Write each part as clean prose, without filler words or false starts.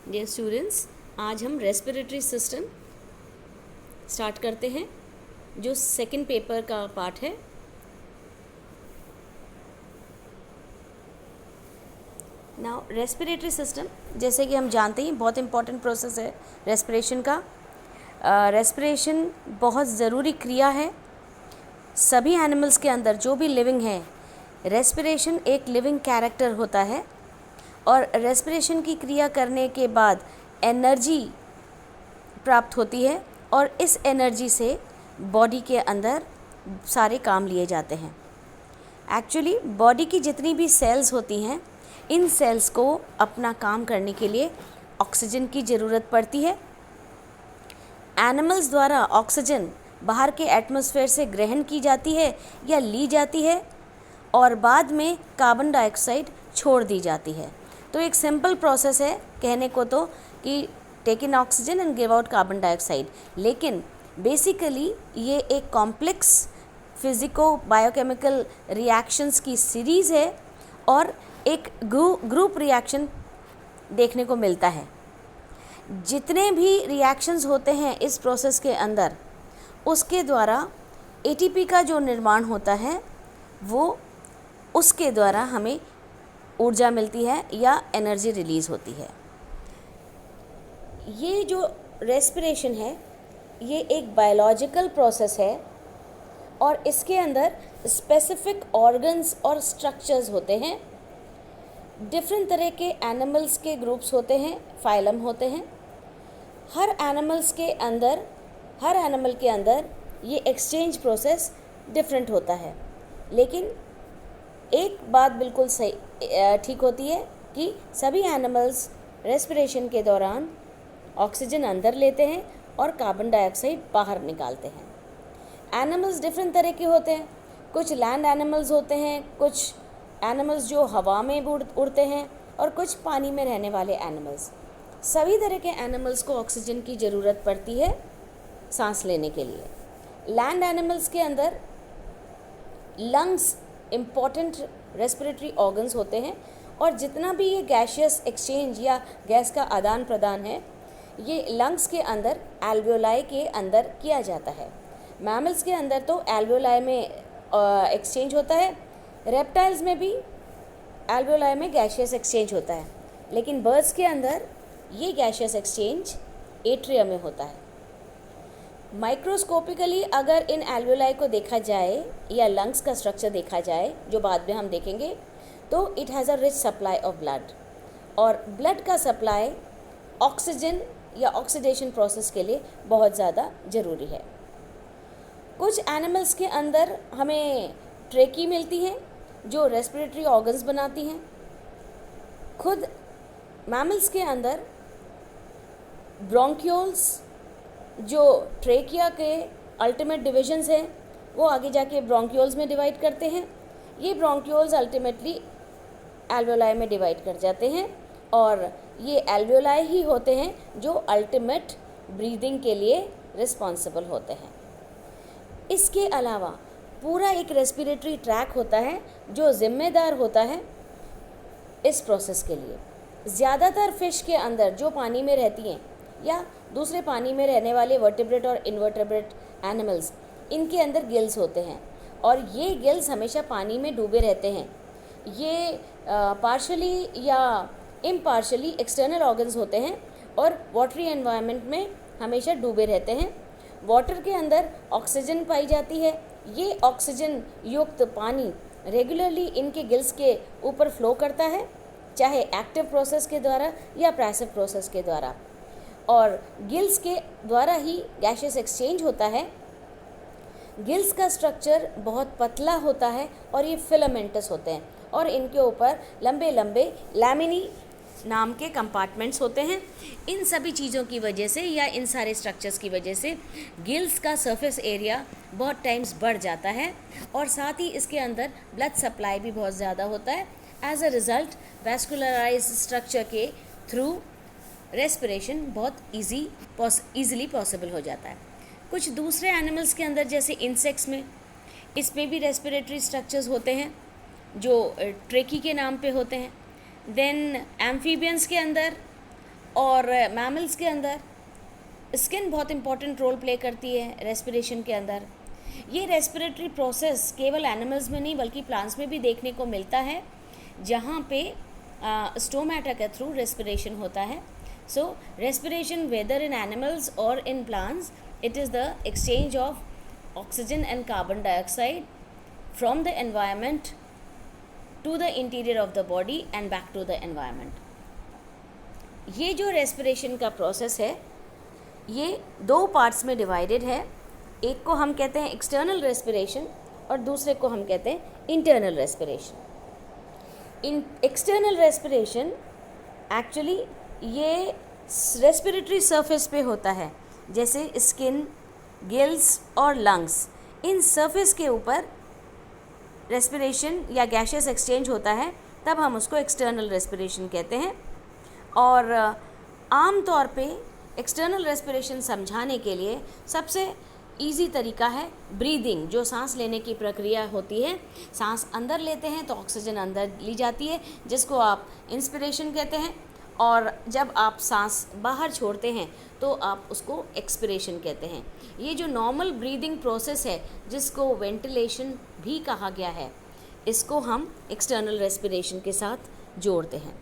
Dear students, आज हम respiratory system start करते हैं जो सेकंड पेपर का पार्ट है। नाउ रेस्पिरेटरी सिस्टम, जैसे कि हम जानते हैं, बहुत इंपॉर्टेंट प्रोसेस है रेस्पिरेशन का। रेस्पिरेशन बहुत ज़रूरी क्रिया है सभी एनिमल्स के अंदर जो भी लिविंग है। रेस्पिरेशन एक लिविंग कैरेक्टर होता है और रेस्पिरेशन की क्रिया करने के बाद एनर्जी प्राप्त होती है और इस एनर्जी से बॉडी के अंदर सारे काम लिए जाते हैं। एक्चुअली बॉडी की जितनी भी सेल्स होती हैं, इन सेल्स को अपना काम करने के लिए ऑक्सीजन की ज़रूरत पड़ती है। एनिमल्स द्वारा ऑक्सीजन बाहर के एटमॉस्फेयर से ग्रहण की जाती है या ली जाती है और बाद में कार्बन डाइऑक्साइड छोड़ दी जाती है। तो एक सिंपल प्रोसेस है कहने को तो कि take in oxygen and give out carbon dioxide, लेकिन बेसिकली ये एक कॉम्प्लेक्स फिज़िको बायोकेमिकल रिएक्शंस की सीरीज़ है और एक ग्रुप रिएक्शन देखने को मिलता है। जितने भी रिएक्शंस होते हैं इस प्रोसेस के अंदर, उसके द्वारा एटीपी का जो निर्माण होता है वो उसके द्वारा हमें ऊर्जा मिलती है या एनर्जी रिलीज़ होती है। ये जो रेस्पिरेशन है ये एक बायोलॉजिकल प्रोसेस है और इसके अंदर स्पेसिफिक ऑर्गन्स और स्ट्रक्चर्स होते हैं। डिफरेंट तरह के एनिमल्स के ग्रुप्स होते हैं, फाइलम होते हैं। हर एनिमल के अंदर ये एक्सचेंज प्रोसेस डिफरेंट होता है, लेकिन एक बात बिल्कुल सही ठीक होती है कि सभी एनिमल्स रेस्पिरेशन के दौरान ऑक्सीजन अंदर लेते हैं और कार्बन डाइऑक्साइड बाहर निकालते हैं। एनिमल्स डिफरेंट तरह के होते हैं। कुछ लैंड एनिमल्स होते हैं, कुछ एनिमल्स जो हवा में उड़ते हैं और कुछ पानी में रहने वाले एनिमल्स। सभी तरह के एनिमल्स को ऑक्सीजन की ज़रूरत पड़ती है सांस लेने के लिए। लैंड एनिमल्स के अंदर लंग्स इम्पॉर्टेंट रेस्पिरेटरी ऑर्गन्स होते हैं और जितना भी ये गैशियस एक्सचेंज या गैस का आदान प्रदान है ये लंग्स के अंदर एल्वियोलाई के अंदर किया जाता है। मैमल्स के अंदर तो एल्वियोलाई में एक्सचेंज होता है, रेप्टाइल्स में भी एल्वियोलाई में गैशियस एक्सचेंज होता है, लेकिन बर्ड्स के अंदर ये गैशियस एक्सचेंज एट्रियम में होता है। माइक्रोस्कोपिकली अगर इन एल्वियोलाई को देखा जाए या लंग्स का स्ट्रक्चर देखा जाए, जो बाद में हम देखेंगे, तो it has a rich supply of blood और ब्लड का सप्लाई ऑक्सीजन या ऑक्सीडेशन प्रोसेस के लिए बहुत ज़्यादा ज़रूरी है। कुछ एनिमल्स के अंदर हमें ट्रेकी मिलती है जो रेस्पिरेटरी ऑर्गन्स बनाती हैं। खुद मैमल्स के अंदर ब्रोंक्यूल्स जो ट्रेकिया के अल्टीमेट डिविजन्स हैं वो आगे जाके ब्रोंक्यूल्स में डिवाइड करते हैं। ये ब्रोंक्यूल्स अल्टीमेटली एल्वियोलाई में डिवाइड कर जाते हैं और ये एल्वियोलाई ही होते हैं जो अल्टीमेट ब्रीदिंग के लिए रिस्पॉन्सिबल होते हैं। इसके अलावा पूरा एक रेस्पिरेटरी ट्रैक होता है जो जिम्मेदार होता है इस प्रोसेस के लिए। ज़्यादातर फिश के अंदर जो पानी में रहती हैं या दूसरे पानी में रहने वाले वर्टिब्रेट और इनवर्टिब्रेट एनिमल्स, इनके अंदर गिल्स होते हैं और ये गिल्स हमेशा पानी में डूबे रहते हैं। ये पार्शली या इम्पार्शली एक्सटर्नल ऑर्गन्स होते हैं और वाटरी एनवायरनमेंट में हमेशा डूबे रहते हैं। वाटर के अंदर ऑक्सीजन पाई जाती है। ये ऑक्सीजन युक्त पानी रेगुलरली इनके गिल्स के ऊपर फ्लो करता है, चाहे एक्टिव प्रोसेस के द्वारा या पैसिव प्रोसेस के द्वारा, और गिल्स के द्वारा ही गैशियस एक्सचेंज होता है। गिल्स का स्ट्रक्चर बहुत पतला होता है और ये फिलामेंटस होते हैं और इनके ऊपर लंबे लंबे लैमिनी नाम के कंपार्टमेंट्स होते हैं। इन सभी चीज़ों की वजह से या इन सारे स्ट्रक्चर्स की वजह से गिल्स का सरफेस एरिया बहुत टाइम्स बढ़ जाता है और साथ ही इसके अंदर ब्लड सप्लाई भी बहुत ज़्यादा होता है। As a result vascularize structure के थ्रू रेस्पिरेशन बहुत ईज़िली पॉसिबल हो जाता है। कुछ दूसरे एनिमल्स के अंदर जैसे इंसेक्ट्स में, इसमें भी रेस्पिरेटरी स्ट्रक्चर्स होते हैं जो ट्रेकी के नाम पे होते हैं। देन एम्फीबियंस के अंदर और मैमल्स के अंदर स्किन बहुत इंपॉर्टेंट रोल प्ले करती है रेस्पिरेशन के अंदर। ये रेस्पिरेटरी प्रोसेस केवल एनिमल्स में नहीं बल्कि प्लांट्स में भी देखने को मिलता है, जहाँ पे स्टोमेटा के थ्रू रेस्पिरेशन होता है। So respiration whether in animals और in plants, it is the exchange of oxygen and carbon dioxide from the environment to the interior of the body and back to the environment. ये जो respiration का process है ये दो parts में divided है। एक को हम कहते हैं एक्सटर्नल रेस्पिरेशन और दूसरे को हम कहते हैं इंटरनल रेस्पिरेशन। इन एक्सटर्नल रेस्पिरेशन एक्चुअली ये रेस्पिरेटरी सरफेस पे होता है, जैसे स्किन, गिल्स और लंग्स। इन सरफेस के ऊपर रेस्पिरेशन या गैसेस एक्सचेंज होता है, तब हम उसको एक्सटर्नल रेस्पिरेशन कहते हैं। और आम तौर पे एक्सटर्नल रेस्पिरेशन समझाने के लिए सबसे इजी तरीका है ब्रीदिंग। जो सांस लेने की प्रक्रिया होती है, सांस अंदर लेते हैं तो ऑक्सीजन अंदर ली जाती है, जिसको आप इंस्पिरेशन कहते हैं, और जब आप सांस बाहर छोड़ते हैं तो आप उसको एक्सपिरेशन कहते हैं। ये जो नॉर्मल ब्रीदिंग प्रोसेस है, जिसको वेंटिलेशन भी कहा गया है, इसको हम एक्सटर्नल रेस्पिरेशन के साथ जोड़ते हैं।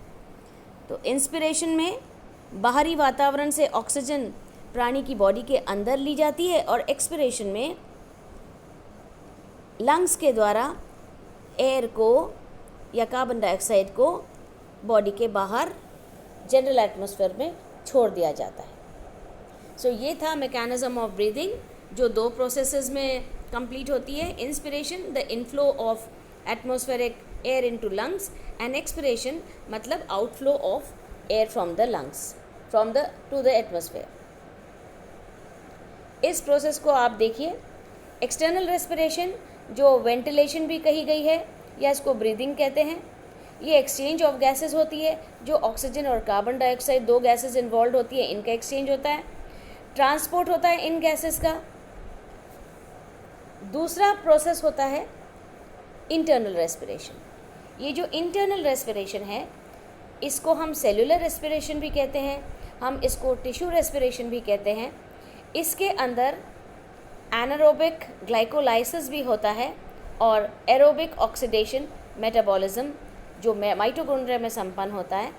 तो इंस्पिरेशन में बाहरी वातावरण से ऑक्सीजन प्राणी की बॉडी के अंदर ली जाती है, और एक्सपिरेशन में लंग्स के द्वारा एयर को या कार्बन डाइऑक्साइड को बॉडी के बाहर जनरल एटमॉस्फेयर में छोड़ दिया जाता है। सो ये था मैकेनिज्म ऑफ ब्रीदिंग, जो दो प्रोसेसेस में कंप्लीट होती है। Inspiration, the inflow of atmospheric air into lungs, and expiration मतलब outflow of air from the lungs to the atmosphere. इस प्रोसेस को आप देखिए। एक्सटर्नल रेस्पिरेशन, जो वेंटिलेशन भी कही गई है या इसको ब्रीदिंग कहते हैं, ये एक्सचेंज ऑफ गैसेस होती है। जो ऑक्सीजन और कार्बन डाइऑक्साइड, दो गैसेस इन्वॉल्व होती है, इनका एक्सचेंज होता है, ट्रांसपोर्ट होता है इन गैसेस का। दूसरा प्रोसेस होता है इंटरनल रेस्पिरेशन। ये जो इंटरनल रेस्पिरेशन है, इसको हम सेलुलर रेस्पिरेशन भी कहते हैं, हम इसको टिश्यू रेस्पिरेशन भी कहते हैं। इसके अंदर एनारोबिक ग्लाइकोलाइसिस भी होता है और एरोबिक ऑक्सीडेशन मेटाबॉलिज्म जो माइटोकॉन्ड्रिया में संपन्न होता है।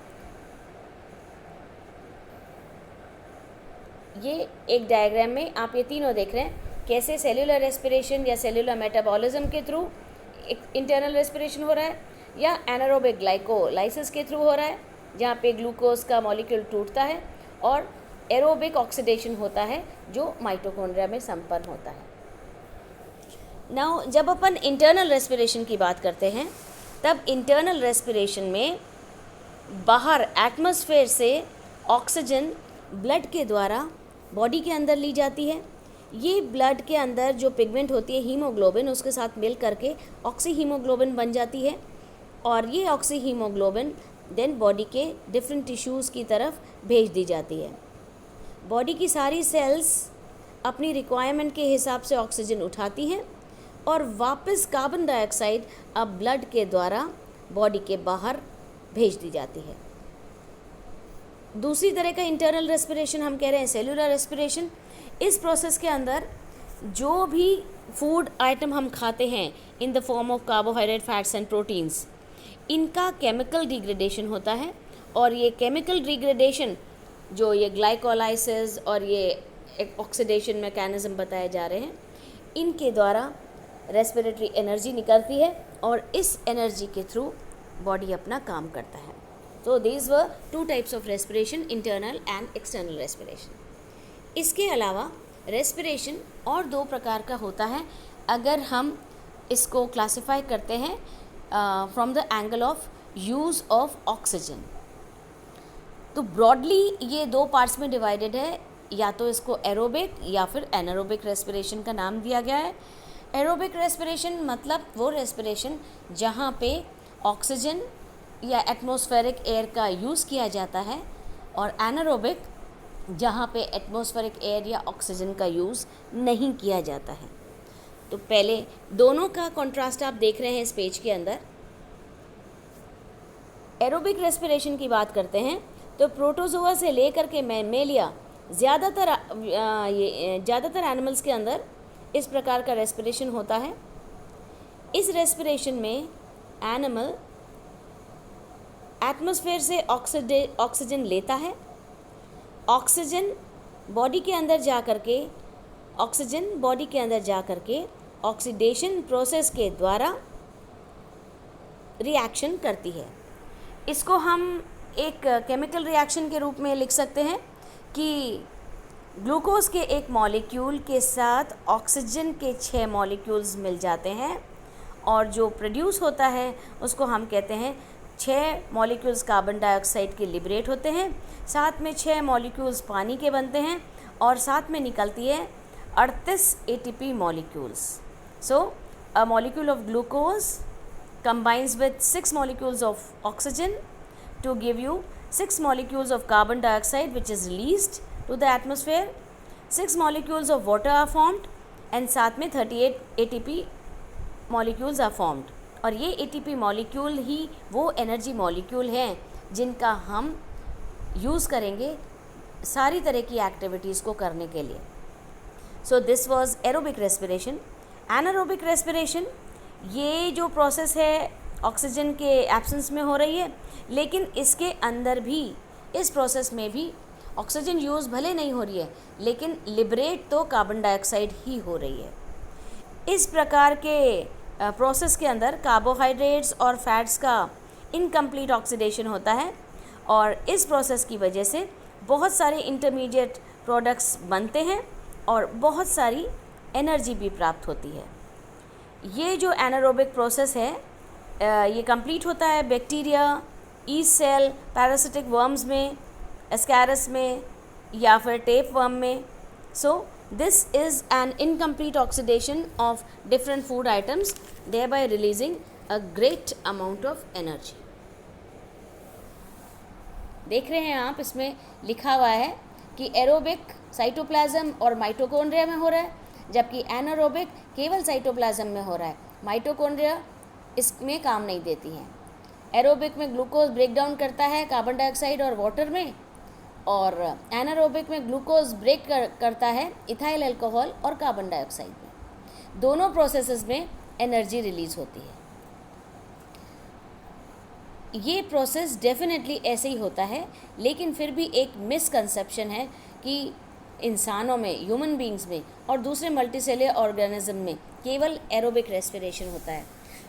ये एक डायग्राम में आप ये तीनों देख रहे हैं, कैसे सेलुलर रेस्पिरेशन या सेलुलर मेटाबॉलिज्म के थ्रू इंटरनल रेस्पिरेशन हो रहा है, या एनारोबिक ग्लाइकोलाइसिस के थ्रू हो रहा है, जहाँ पे ग्लूकोज का मॉलिक्यूल टूटता है, और एरोबिक ऑक्सीडेशन होता है जो माइटोकॉन्ड्रिया में संपन्न होता है। नाउ जब अपन इंटरनल रेस्पिरेशन की बात करते हैं, तब इंटरनल रेस्पिरेशन में बाहर एटमॉस्फेयर से ऑक्सीजन ब्लड के द्वारा बॉडी के अंदर ली जाती है। ये ब्लड के अंदर जो पिगमेंट होती है हीमोग्लोबिन, उसके साथ मिल करके ऑक्सी हीमोग्लोबिन बन जाती है, और ये ऑक्सी हीमोग्लोबिन देन बॉडी के डिफरेंट टिश्यूज़ की तरफ भेज दी जाती है। बॉडी की सारी सेल्स अपनी रिक्वायरमेंट के हिसाब से ऑक्सीजन उठाती हैं और वापस कार्बन डाइऑक्साइड अब ब्लड के द्वारा बॉडी के बाहर भेज दी जाती है। दूसरी तरह का इंटरनल रेस्पिरेशन हम कह रहे हैं सेलुलर रेस्पिरेशन। इस प्रोसेस के अंदर जो भी फूड आइटम हम खाते हैं in the form of carbohydrate, fats and proteins, इनका केमिकल डिग्रेडेशन होता है, और ये केमिकल डिग्रेडेशन जो ये ग्लाइकोलाइसिस और ये ऑक्सीडेशन मैकेनिज्म बताए जा रहे हैं, इनके द्वारा रेस्पिरेटरी एनर्जी निकलती है और इस एनर्जी के थ्रू बॉडी अपना काम करता है। तो these were two types of respiration, internal and external respiration. इसके अलावा रेस्पिरेशन और दो प्रकार का होता है, अगर हम इसको क्लासिफाई करते हैं from the angle of use of oxygen. तो ब्रॉडली ये दो पार्ट्स में डिवाइडेड है, या तो इसको एरोबिक या फिर एनारोबिक रेस्पिरेशन का नाम दिया गया है। एरोबिक रेस्पिरेशन मतलब वो रेस्पिरेशन जहाँ पे ऑक्सीजन या एटमॉस्फेरिक एयर का यूज़ किया जाता है, और एनारोबिक जहाँ पे एटमॉस्फेरिक एयर या ऑक्सीजन का यूज़ नहीं किया जाता है। तो पहले दोनों का कॉन्ट्रास्ट आप देख रहे हैं इस पेज के अंदर। एरोबिक रेस्पिरेशन की बात करते हैं तो प्रोटोजोआ से लेकर के मैमेलिया ज़्यादातर एनिमल्स के अंदर इस प्रकार का रेस्पिरेशन होता है। इस रेस्पिरेशन में एनिमल एटमॉस्फेयर से ऑक्सीजन लेता है। ऑक्सीजन बॉडी के अंदर जा करके ऑक्सीडेशन प्रोसेस के द्वारा रिएक्शन करती है। इसको हम एक केमिकल रिएक्शन के रूप में लिख सकते हैं कि ग्लूकोज के एक मॉलिक्यूल के साथ ऑक्सीजन के 6 मॉलिक्यूल्स मिल जाते हैं और जो प्रोड्यूस होता है उसको हम कहते हैं 6 मॉलिक्यूल्स कार्बन डाइऑक्साइड के लिबरेट होते हैं, साथ में 6 मॉलिक्यूल्स पानी के बनते हैं और साथ में निकलती है 38 ATP molecules. So a molecule of glucose combines with 6 molecules of oxygen to give you 6 molecules of carbon dioxide which is released to the atmosphere. 6 molecules of water are formed and साथ में 38 ATP molecules are formed। और ये ATP molecule ही वो energy molecule हैं जिनका हम use करेंगे सारी तरह की एक्टिविटीज़ को करने के लिए। So this was aerobic respiration. Anaerobic respiration, ये जो प्रोसेस है ऑक्सीजन के एब्सेंस में हो रही है, लेकिन इसके अंदर भी इस प्रोसेस में भी ऑक्सीजन यूज़ भले नहीं हो रही है लेकिन लिबरेट तो कार्बन डाइऑक्साइड ही हो रही है। इस प्रकार के प्रोसेस के अंदर कार्बोहाइड्रेट्स और फैट्स का इनकम्प्लीट ऑक्सीडेशन होता है और इस प्रोसेस की वजह से बहुत सारे इंटरमीडिएट प्रोडक्ट्स बनते हैं और बहुत सारी एनर्जी भी प्राप्त होती है। ये जो एनारोबिक प्रोसेस है ये कंप्लीट होता है bacteria, yeast cell, parasitic worms में, एस्कैरस में या फिर टेप वर्म में। So this is an incomplete oxidation of different food items thereby releasing a great amount of energy. देख रहे हैं आप, इसमें लिखा हुआ है कि एरोबिक साइटोप्लाज्म और माइटोकॉन्ड्रिया में हो रहा है, जबकि एनारोबिक केवल साइटोप्लाज्म में हो रहा है। माइटोकॉन्ड्रिया इसमें काम नहीं देती हैं। एरोबिक में ग्लूकोज ब्रेक डाउन करता है कार्बन डाइऑक्साइड और वाटर में, और एनारोबिक में ग्लूकोज ब्रेक करता है इथाइल अल्कोहल और कार्बन डाइऑक्साइड में। दोनों प्रोसेसेस में एनर्जी रिलीज होती है। ये प्रोसेस डेफिनेटली ऐसे ही होता है, लेकिन फिर भी एक मिसकंसेप्शन है कि इंसानों में, ह्यूमन बींग्स में और दूसरे मल्टीसेलुलर ऑर्गेनिज्म में केवल एरोबिक रेस्पिरेशन होता है।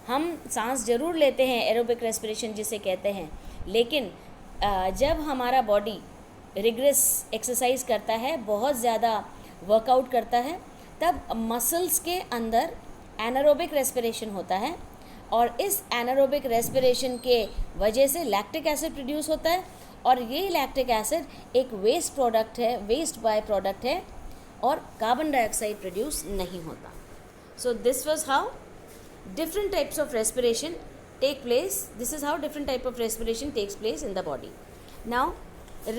हम सांस जरूर लेते हैं, एरोबिक रेस्पिरेशन जिसे कहते हैं, लेकिन जब हमारा बॉडी रिग्रेस एक्सरसाइज करता है, बहुत ज़्यादा वर्कआउट करता है, तब मसल्स के अंदर एनारोबिक रेस्पिरेशन होता है और इस एनारोबिक रेस्पिरेशन के वजह से लैक्टिक एसिड प्रोड्यूस होता है और ये लैक्टिक एसिड एक वेस्ट प्रोडक्ट है, वेस्ट बाय प्रोडक्ट है और कार्बन डाइऑक्साइड प्रोड्यूस नहीं होता। सो this was how different types of respiration take place. This is how different type of respiration takes place in the body. Now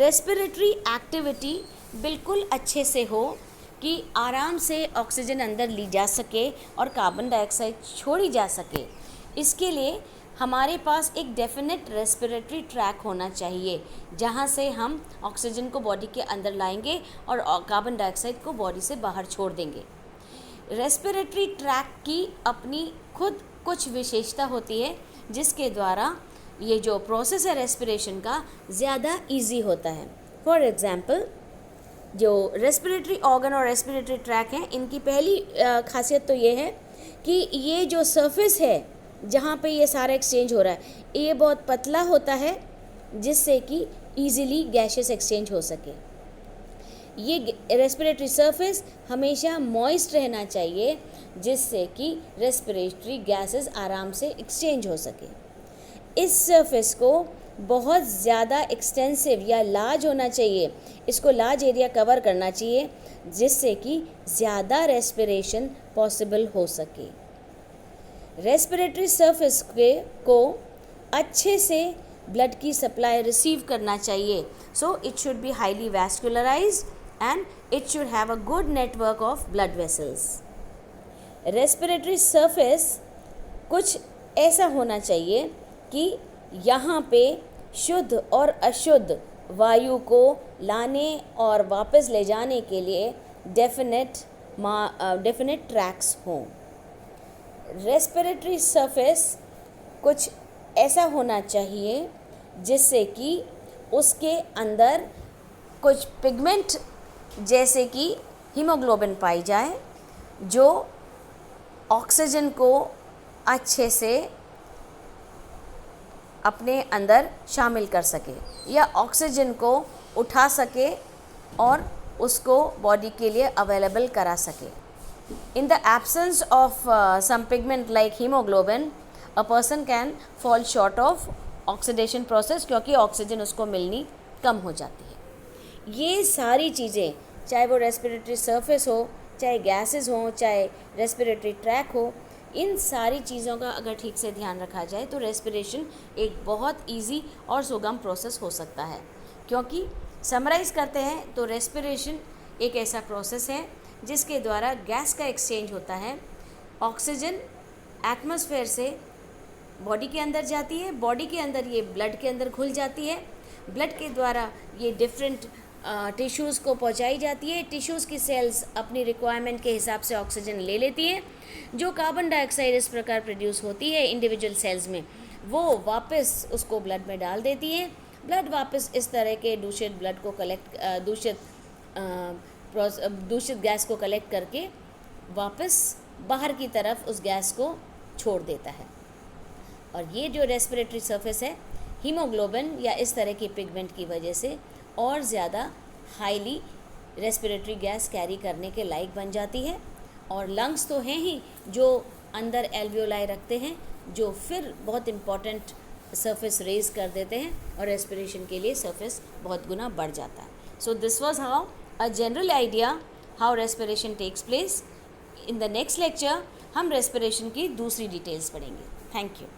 respiratory activity बिल्कुल अच्छे से हो कि आराम से ऑक्सीजन अंदर ली जा सके और कार्बन डाइऑक्साइड छोड़ी जा सके, इसके लिए हमारे पास एक डेफिनेट रेस्पिरेटरी ट्रैक होना चाहिए जहाँ से हम ऑक्सीजन को बॉडी के अंदर लाएंगे और कार्बन डाइऑक्साइड को बॉडी से बाहर छोड़ देंगे। रेस्पिरेटरी ट्रैक की अपनी खुद कुछ विशेषता होती है जिसके द्वारा ये जो प्रोसेस है रेस्पिरेशन का ज़्यादा इजी होता है। फॉर एग्ज़ाम्पल, जो रेस्पिरेटरी ऑर्गन और रेस्पिरेटरी ट्रैक हैं, इनकी पहली खासियत तो ये है कि ये जो सरफेस है जहाँ पे ये सारा एक्सचेंज हो रहा है, ये बहुत पतला होता है जिससे कि ईज़िली गैसेस एक्सचेंज हो सके। ये रेस्पिरेटरी सरफेस हमेशा मॉइस्ट रहना चाहिए जिससे कि रेस्पिरेटरी गैसेस आराम से एक्सचेंज हो सके। इस सरफेस को बहुत ज़्यादा एक्सटेंसिव या लार्ज होना चाहिए, इसको लार्ज एरिया कवर करना चाहिए जिससे कि ज़्यादा रेस्पिरेशन पॉसिबल हो सके। रेस्पिरेटरी सरफेस को अच्छे से ब्लड की सप्लाई रिसीव करना चाहिए। So it should be highly vascularised and it should have a good network of blood vessels. Respiratory surface कुछ ऐसा होना चाहिए कि यहाँ पे शुद्ध और अशुद्ध वायु को लाने और वापस ले जाने के लिए डेफिनेट ट्रैक्स हों। रेस्पिरेटरी सरफेस कुछ ऐसा होना चाहिए जिससे कि उसके अंदर कुछ पिगमेंट जैसे कि हीमोग्लोबिन पाई जाए, जो ऑक्सीजन को अच्छे से अपने अंदर शामिल कर सके या ऑक्सीजन को उठा सके और उसको बॉडी के लिए अवेलेबल करा सके। In the absence of some pigment like haemoglobin, a person can fall short of oxidation process, क्योंकि ऑक्सीजन उसको मिलनी कम हो जाती है। ये सारी चीज़ें, चाहे वो रेस्पिरेटरी सरफेस हो, चाहे गैसेस हो, चाहे रेस्पिरेटरी ट्रैक हो, इन सारी चीज़ों का अगर ठीक से ध्यान रखा जाए तो रेस्पिरेशन एक बहुत इजी और सुगम प्रोसेस हो सकता है। क्योंकि समराइज़ करते हैं तो रेस्पिरेशन एक ऐसा प्रोसेस है जिसके द्वारा गैस का एक्सचेंज होता है। ऑक्सीजन एटमॉस्फेयर से बॉडी के अंदर जाती है, बॉडी के अंदर ये ब्लड के अंदर घुल जाती है, ब्लड के द्वारा ये डिफरेंट टिश्यूज़ को पहुंचाई जाती है। टिश्यूज़ की सेल्स अपनी रिक्वायरमेंट के हिसाब से ऑक्सीजन ले लेती हैं। जो कार्बन डाइऑक्साइड इस प्रकार प्रोड्यूस होती है इंडिविजुअल सेल्स में, वो वापस उसको ब्लड में डाल देती है। ब्लड वापस इस तरह के दूषित ब्लड को दूषित गैस को कलेक्ट करके वापस बाहर की तरफ उस गैस को छोड़ देता है। और ये जो रेस्पिरेटरी सरफेस है, हीमोग्लोबिन या इस तरह की पिगमेंट की वजह से और ज़्यादा हाईली रेस्पिरेटरी गैस कैरी करने के लायक बन जाती है। और लंग्स तो हैं ही जो अंदर एल्वियोलाई रखते हैं, जो फिर बहुत इम्पॉर्टेंट सरफेस रेज कर देते हैं और रेस्पिरेशन के लिए सरफेस बहुत गुना बढ़ जाता है। So this was how a general idea how respiration takes place. In the next lecture हम रेस्पिरेशन की दूसरी डिटेल्स पढ़ेंगे। Thank you.